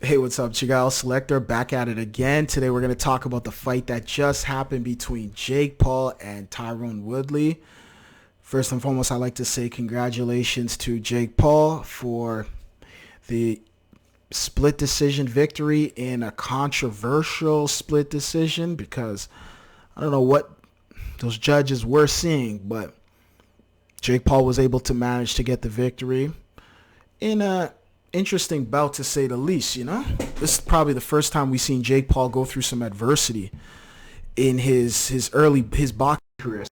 Hey, what's up, Chigal Selector? Back at it again. Today we're going to talk about the fight that just happened between Jake Paul and Tyron Woodley. First and foremost, I'd like to say congratulations to Jake Paul for the split decision victory in a controversial split decision because I don't know what those judges were seeing, but Jake Paul was able to manage to get the victory in a interesting bout to say the least. This is probably the first time we've seen Jake Paul go through some adversity in his boxing career.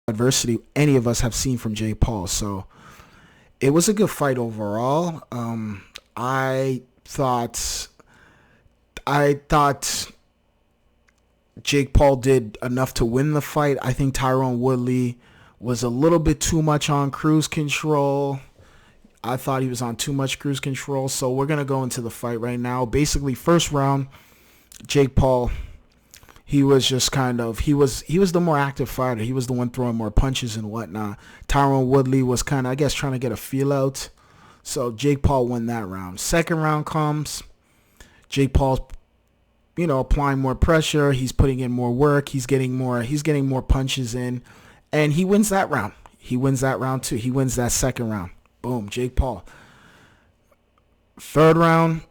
Adversity any of us have seen from Jake Paul. So it was a good fight overall. I thought Jake Paul did enough to win the fight. I think Tyron Woodley was a little bit too much on cruise control. I thought he was on too much cruise control. So we're going to go into the fight right now. Basically, first round, Jake Paul, he was just he was the more active fighter. He was the one throwing more punches and whatnot. Tyron Woodley was kind of, I guess, trying to get a feel out. So Jake Paul won that round. Second round comes, Jake Paul's, applying more pressure. He's putting in more work. He's getting more punches in. And he wins that round. He wins that round too. He wins that second round. Boom, Jake Paul. Third round,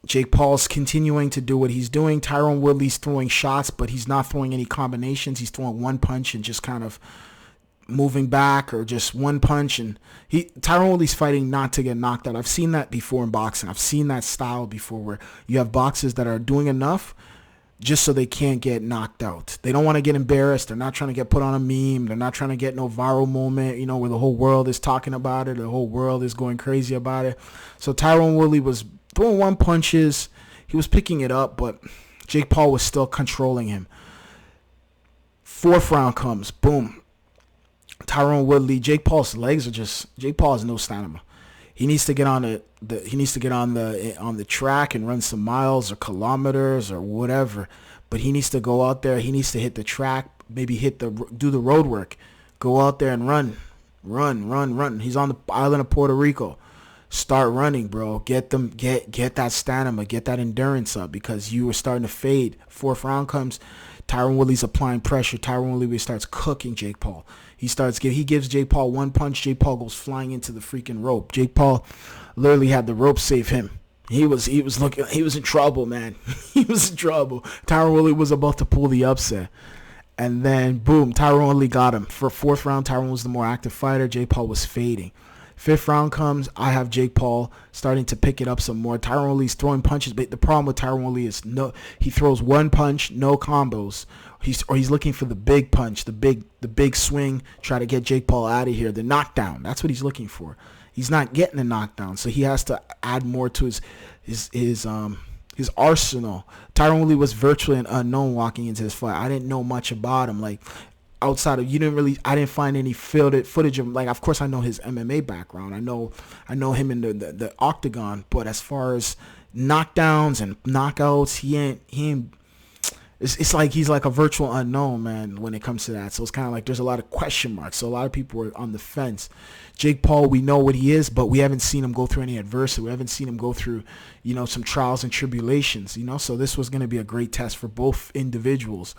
Jake Paul's continuing to do what he's doing. Tyron Woodley's throwing shots, but he's not throwing any combinations. He's throwing one punch and just kind of moving back, or just one punch. And Tyron Woodley's fighting not to get knocked out. I've seen that before in boxing. I've seen that style before where you have boxers that are doing enough just so they can't get knocked out. They don't want to get embarrassed. They're not trying to get put on a meme. They're not trying to get no viral moment, where the whole world is talking about it. The whole world is going crazy about it. So Tyron Woodley was throwing one punches. He was picking it up, but Jake Paul was still controlling him. Fourth round comes. Boom. Tyron Woodley, Jake Paul has no stamina. He needs to get on the track and run some miles or kilometers or whatever. But he needs to go out there. He needs to hit the track, maybe do the road work, go out there and run. He's on the island of Puerto Rico. Start running, bro. Get that stamina, get that endurance up, because you were starting to fade. Fourth round comes. Tyron Woodley's applying pressure. Tyron Woodley starts cooking Jake Paul. He gives Jake Paul one punch. Jake Paul goes flying into the freaking rope. Jake Paul literally had the rope save him. He was in trouble, man. He was in trouble. Tyron Woodley was about to pull the upset. And then boom, Tyron Woodley got him. For fourth round, Tyron was the more active fighter. Jake Paul was fading. Fifth round comes. I have Jake Paul starting to pick it up some more. Tyron Woodley's throwing punches, but the problem with Tyron Woodley is he throws one punch, no combos. He's looking for the big punch, the big swing, try to get Jake Paul out of here, the knockdown. That's what he's looking for. He's not getting the knockdown, so he has to add more to his arsenal. Tyron Woodley was virtually an unknown walking into this fight. I didn't know much about him. Like, outside of, I didn't find any footage of him. Like, of course I know his MMA background. I know him in the octagon, but as far as knockdowns and knockouts, he ain't it's like he's like a virtual unknown, man, when it comes to that. So it's kind of like there's a lot of question marks. So a lot of people are on the fence. Jake Paul, we know what he is, but we haven't seen him go through any adversity. We haven't seen him go through, some trials and tribulations, So this was going to be a great test for both individuals.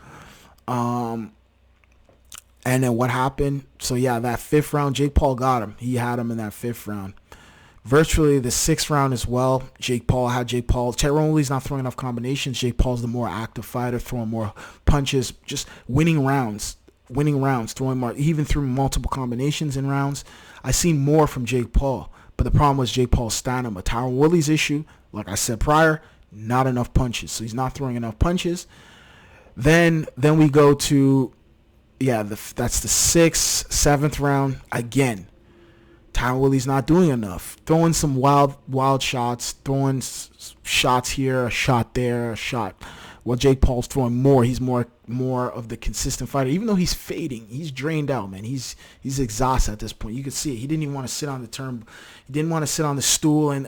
And then what happened? So yeah, that fifth round, Jake Paul got him. He had him in that fifth round. Virtually the sixth round as well, Jake Paul. Tyron Woodley's not throwing enough combinations. Jake Paul's the more active fighter, throwing more punches, just winning rounds, throwing more. He even threw multiple combinations in rounds. I seen more from Jake Paul, but the problem was Jake Paul's stamina. Tyron Woodley's issue, like I said prior, not enough punches. So he's not throwing enough punches. Then we go to, that's the sixth, seventh round again. Tyron Woodley's not doing enough. Throwing some wild shots, throwing shots here, a shot there, a shot. Well, Jake Paul's throwing more. He's more of the consistent fighter. Even though he's fading, he's drained out, man. He's exhausted at this point. You can see it. He didn't even want to sit on the turn. He didn't want to sit on the stool and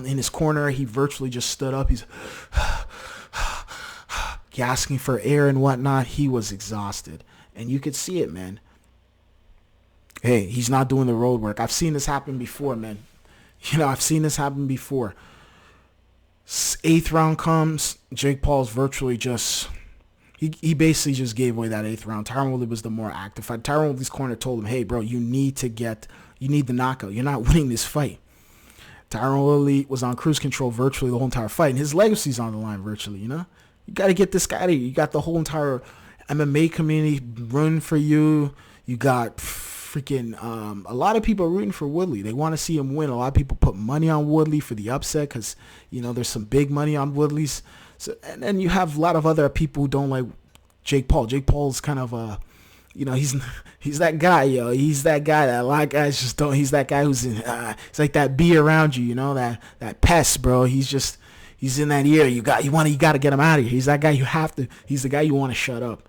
in his corner. He virtually just stood up. He's gasping for air and whatnot. He was exhausted, and you could see it, man. Hey, he's not doing the road work. I've seen this happen before, man. I've seen this happen before. Eighth round comes, Jake Paul's virtually just he basically just gave away that eighth round. Tyron Woodley was the more active fight. Tyron Woodley's corner told him, "Hey, bro, you need the knockout. You're not winning this fight." Tyron Woodley was on cruise control virtually the whole entire fight, and his legacy's on the line virtually. You got to get this guy out of here. You got the whole entire MMA community rooting for you. You got freaking a lot of people are rooting for Woodley. They want to see him win. A lot of people put money on Woodley for the upset because there's some big money on Woodley's. So, and then you have a lot of other people who don't like Jake Paul. Jake Paul's kind of he's that guy, yo. He's that guy that a lot of guys just don't. He's that guy who's in. It's like that bee around you, that pest, bro. He's in that ear. You got to get him out of here. He's that guy you have to. He's the guy you want to shut up.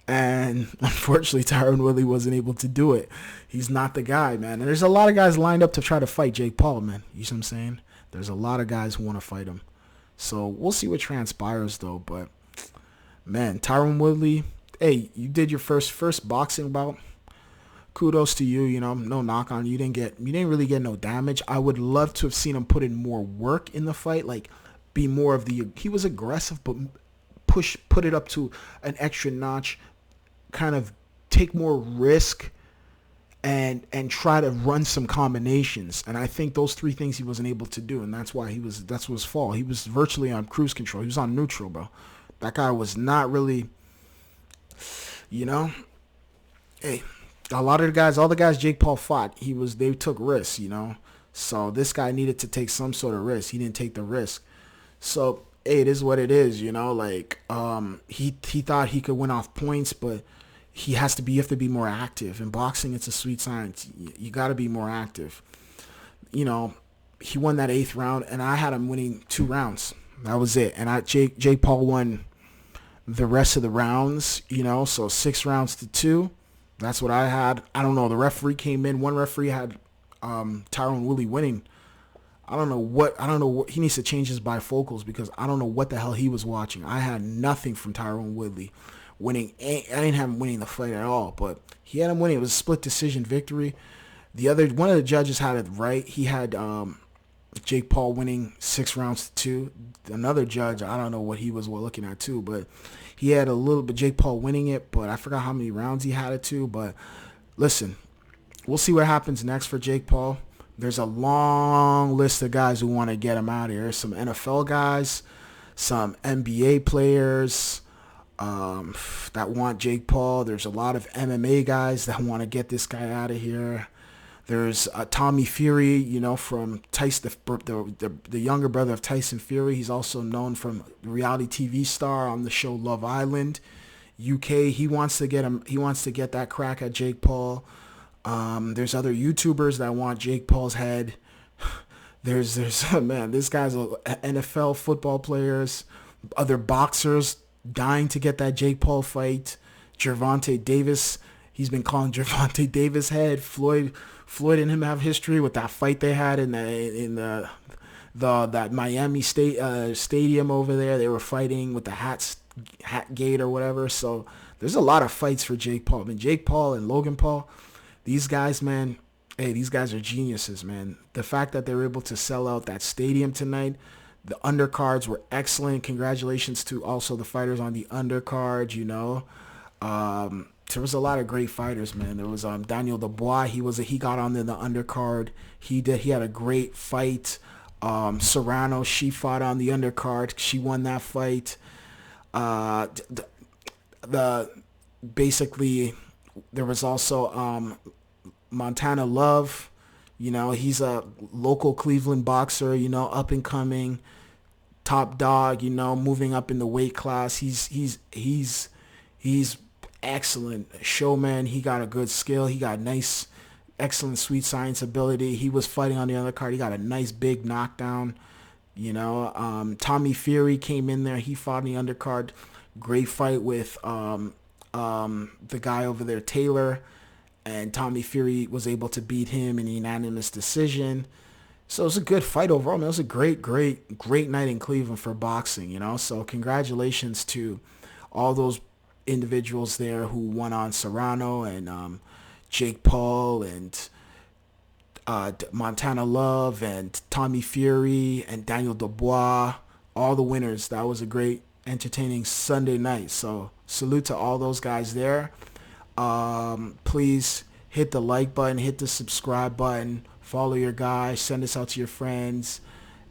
And unfortunately, Tyron Woodley wasn't able to do it. He's not the guy, man. And there's a lot of guys lined up to try to fight Jake Paul, man. You see what I'm saying? There's a lot of guys who want to fight him. So we'll see what transpires, though. But, man, Tyron Woodley, hey, you did your first boxing bout. Kudos to you. No knock on you. You didn't really get no damage. I would love to have seen him put in more work in the fight, like be more of he was aggressive, but put it up to an extra notch. Kind of take more risk and try to run some combinations. And I think those three things he wasn't able to do, and that's his fault. He was virtually on cruise control. He was on neutral, bro. That guy was not really, hey, all the guys Jake Paul fought, they took risks, So this guy needed to take some sort of risk. He didn't take the risk. So, hey, it is what it is, he thought he could win off points, but you have to be more active. In boxing, it's a sweet science. You got to be more active. He won that eighth round, and I had him winning 2 rounds. That was it. And Jake Paul won the rest of the rounds, so 6 rounds to 2. That's what I had. I don't know. The referee came in. One referee had Tyron Woodley winning. I don't know what he needs to change his bifocals because I don't know what the hell he was watching. I had nothing from Tyron Woodley winning. I didn't have him winning the fight at all, but he had him winning. It was a split decision victory. One of the judges had it right. He had Jake Paul winning 6 rounds to 2. Another judge, I don't know what he was looking at too, but he had a little bit Jake Paul winning it, but I forgot how many rounds he had it to. But listen, we'll see what happens next for Jake Paul. There's a long list of guys who want to get him out of here. Some NFL guys, some NBA players that want Jake Paul. There's a lot of MMA guys that want to get this guy out of here. There's Tommy Fury, from Tyson, the younger brother of Tyson Fury. He's also known from reality TV star on the show Love Island, UK. He wants to get him. He wants to get that crack at Jake Paul. There's other YouTubers that want Jake Paul's head. There's man, this guy's NFL football players, other boxers dying to get that Jake Paul fight. Gervonta Davis, he's been calling Gervonta Davis head. Floyd and him have history with that fight they had in that Miami stadium over there. They were fighting with the hat gate or whatever. So there's a lot of fights for Jake Paul. I mean, Jake Paul and Logan Paul, these guys, man, hey, these guys are geniuses, man. The fact that they were able to sell out that stadium tonight, the undercards were excellent. Congratulations to also the fighters on the undercard, There was a lot of great fighters, man. There was Daniel Dubois. He got on the undercard. He had a great fight. Serrano, she fought on the undercard. She won that fight. Basically there was also Montana Love. He's a local Cleveland boxer, up and coming, top dog, moving up in the weight class. He's excellent showman. He got a good skill. He got nice, excellent sweet science ability. He was fighting on the undercard. He got a nice big knockdown. Tommy Fury came in there. He fought on the undercard. Great fight with the guy over there, Taylor, and Tommy Fury was able to beat him in a unanimous decision. So it was a good fight overall, man. It was a great night in Cleveland for boxing, So congratulations to all those individuals there who won on Serrano and Jake Paul and Montana Love and Tommy Fury and Daniel Dubois, all the winners. That was a great, entertaining Sunday night. So salute to all those guys there. Please hit the like button, hit the subscribe button, follow your guys, send this out to your friends,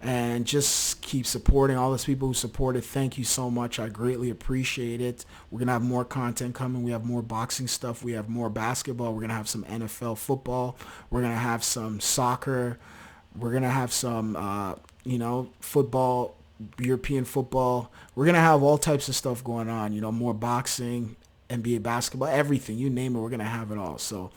and just keep supporting all those people who supported. Thank you so much. I greatly appreciate it. We're going to have more content coming. We have more boxing stuff. We have more basketball. We're going to have some NFL football. We're going to have some soccer. We're going to have some, football, European football. We're going to have all types of stuff going on, more boxing, NBA basketball, everything. You name it, we're going to have it all. So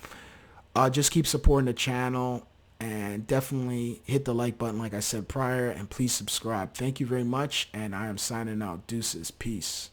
just keep supporting the channel. And definitely hit the like button like I said prior, and please subscribe. Thank you very much, and I am signing out. Deuces. Peace.